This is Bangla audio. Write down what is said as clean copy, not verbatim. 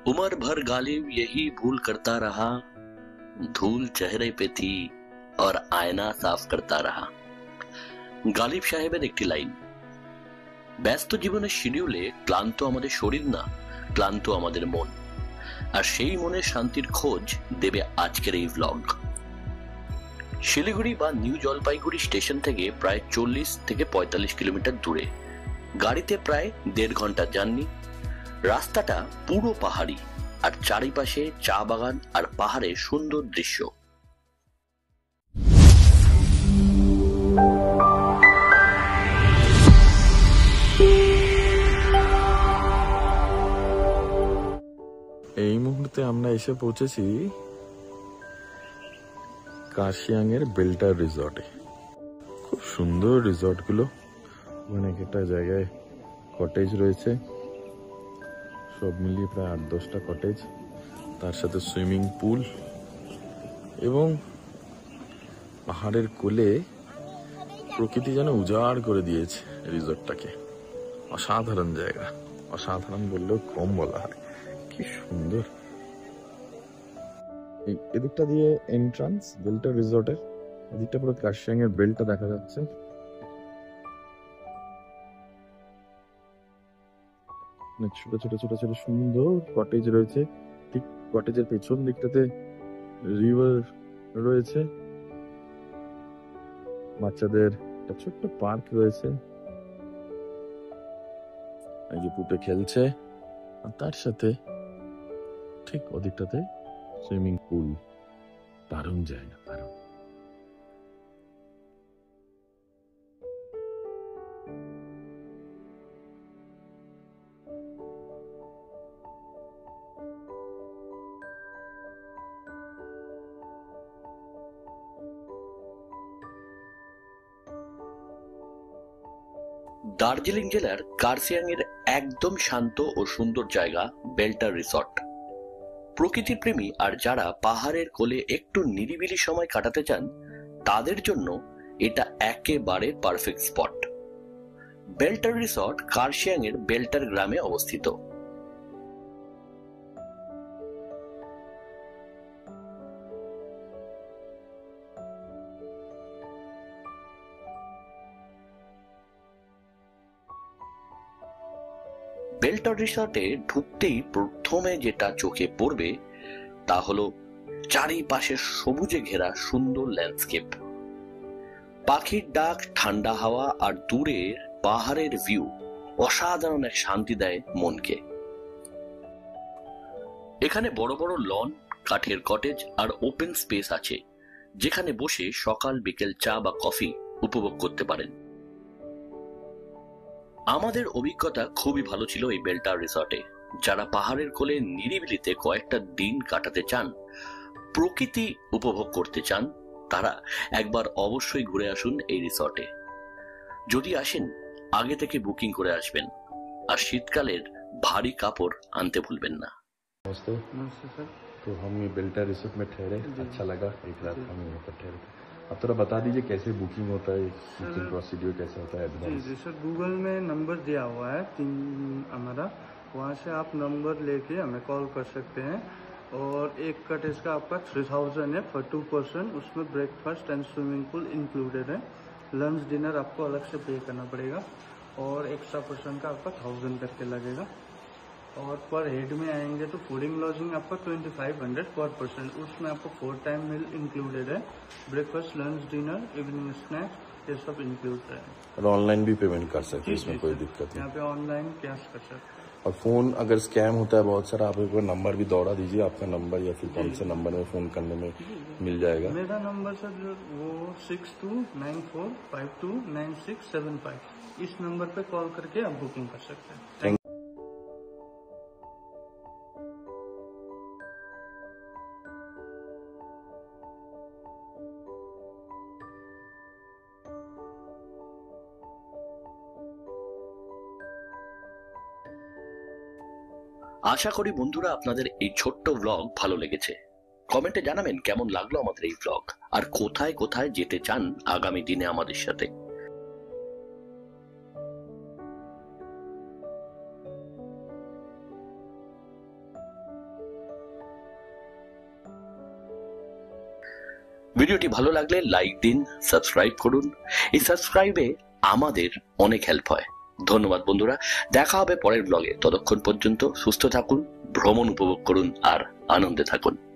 उम्र भर गालिब यही भूल करता रहा, धूल चेहरे पे थी और आयना साफ करता रहा। গালিব সাহেবের একটি লাইন। ব্যস্ত জীবনের শিডিউলে ক্লান্ত আমাদের শরীর না, ক্লান্ত আমাদের মন, আর সেই মনের শান্তির খোঁজ দেবে আজকের এই ব্লগ। শিলিগুড়ি বা নিউ জলপাইগুড়ি স্টেশন থেকে প্রায় 40 থেকে 45 কিলোমিটার দূরে, গাড়িতে প্রায় 1.5 ঘন্টা জার্নি। রাস্তাটা পুরো পাহাড়ি, আর চারিপাশে চা বাগান আর পাহাড়ের সুন্দর দৃশ্য। এই মুহূর্তে আমরা এসে পৌঁছেছি কার্শিয়াং এর বেল্টার রিসর্টে। খুব সুন্দর রিসর্ট গুলো, অনেক একটা জায়গায় কটেজ রয়েছে, সব মিলিয়ে প্রায় 8-10টা কটেজ, তার সাথে সুইমিং পুল এবং পাহাড়ের কোলে প্রকৃতি যেন উজাড় করে দিয়েছে রিসর্টটাকে। অসাধারণ জায়গা, অসাধারণ বললেও কম বলা হয়, কি সুন্দর। এদিকটা দিয়ে এন্ট্রান্স বেল্টার রিসর্টের, এদিকটা পুরো কার্শিয়াং এর বেলটা দেখা যাচ্ছে। ছোট ছোট ছোট ছোট সুন্দর কটেজ রয়েছে, ঠিক কটেজের পেছন দিকটাতে রিভার রয়েছে, বাচ্চাদের একটা ছোট্ট পার্ক রয়েছে, এই যে পুটে খেলছে, আর তার সাথে ঠিক ওদিকটাতে সুইমিং পুল। দারুণ জায়গা, দারুণ। দার্জিলিং জেলার কার্শিয়াং এর একদম শান্ত ও সুন্দর জায়গা বেল্টার রিসর্ট। প্রকৃতি প্রেমী আর যারা পাহাড়ের কোলে একটু নিরিবিলি সময় কাটাতে চান, তাদের জন্য এটা একেবারে পারফেক্ট স্পট। বেল্টার রিসর্ট কার্শিয়াং এর বেল্টার গ্রামে অবস্থিত। বেল্টার রিসর্টে ঢুকতেই প্রথমে যেটা চোখে পড়বে তা হলো চারিপাশে সবুজে ঘেরা সুন্দর ল্যান্ডস্কেপ, পাখির ডাক, ঠান্ডা হাওয়া আর দূরের পাহাড়ের ভিউ অসাধারণ এক শান্তি দেয় মনকে। এখানে বড় বড় লন, কাঠের কটেজ আর ওপেন স্পেস আছে, যেখানে বসে সকাল বিকেল চা বা কফি উপভোগ করতে পারেন। আমাদের অভিজ্ঞতা খুবই ভালো ছিল এই বেল্টার রিসর্টে। যারা পাহাড়ের কোলে নিরিবিলিতে কয়েকটা দিন কাটাতে চান, প্রকৃতি উপভোগ করতে চান, তারা একবার অবশ্যই ঘুরে আসুন এই রিসর্টে। যদি আসেন, আগে থেকে বুকিং করে আসবেন, আর শীতকালের ভারী কাপড় আনতে ভুলবেন না। नमस्ते। नमस्ते सर। तो हम ये बेल्टार रिसोर्ट में ठहरे, अच्छा लगा, एक रात हम यहाँ पर ठहरे। अब थोड़ा बता दीजिए कैसे बुकिंग होता है, बुकिंग प्रोसीड्यूर कैसे होता है? जी सर, गूगल में नंबर दिया हुआ है 3 हमारा, वहाँ से आप नंबर लेके हमें कॉल कर सकते हैं। और एक कटेज का आपका 3000 है फॉर 2 पर्सन, उसमें breakfast and swimming pool included है। लंच डिनर आपको अलग से पे करना पड़ेगा, और एक्स्ट्रा पर्सन का आपका 1000 करके लगेगा। और पर हेड में आएंगे तो फूडिंग लॉजिंग आपका 2500 पर पर्सन, उसमें आपको 4 टाइम मील इंक्लूडेड है, breakfast lunch dinner evening snacks ये सब इंक्लूड है। और ऑनलाइन भी पेमेंट कर सकते हैं, इसमें कोई दिक्कत नहीं। यहाँ पे ऑनलाइन कैश कर सकते हैं। और फोन अगर स्कैम होता है बहुत सारा, आप एक बार नंबर भी दौड़ा दीजिए, आपका नंबर या फिर कौन से नंबर में फोन करने में मिल जाएगा? मेरा नंबर सर वो 6294529675, इस नंबर पे कॉल करके आप बुकिंग कर सकते हैं। আশা করি বন্ধুরা আপনাদের এই ছোট্ট ব্লগ ভালো লেগেছে। কমেন্টে জানাবেন কেমন লাগলো আমাদের এই ব্লগ, আর কোথায় কোথায় যেতে চান আগামী দিনে আমাদের সাথে। ভিডিওটি ভালো লাগলে লাইক দিন, সাবস্ক্রাইব করুন। এই সাবস্ক্রাইবে আমাদের অনেক হেল্প হয়। ধন্যবাদ বন্ধুরা, দেখা হবে পরের ব্লগে। ততক্ষণ পর্যন্ত সুস্থ থাকুন, ভ্রমণ উপভোগ করুন আর আনন্দে থাকুন।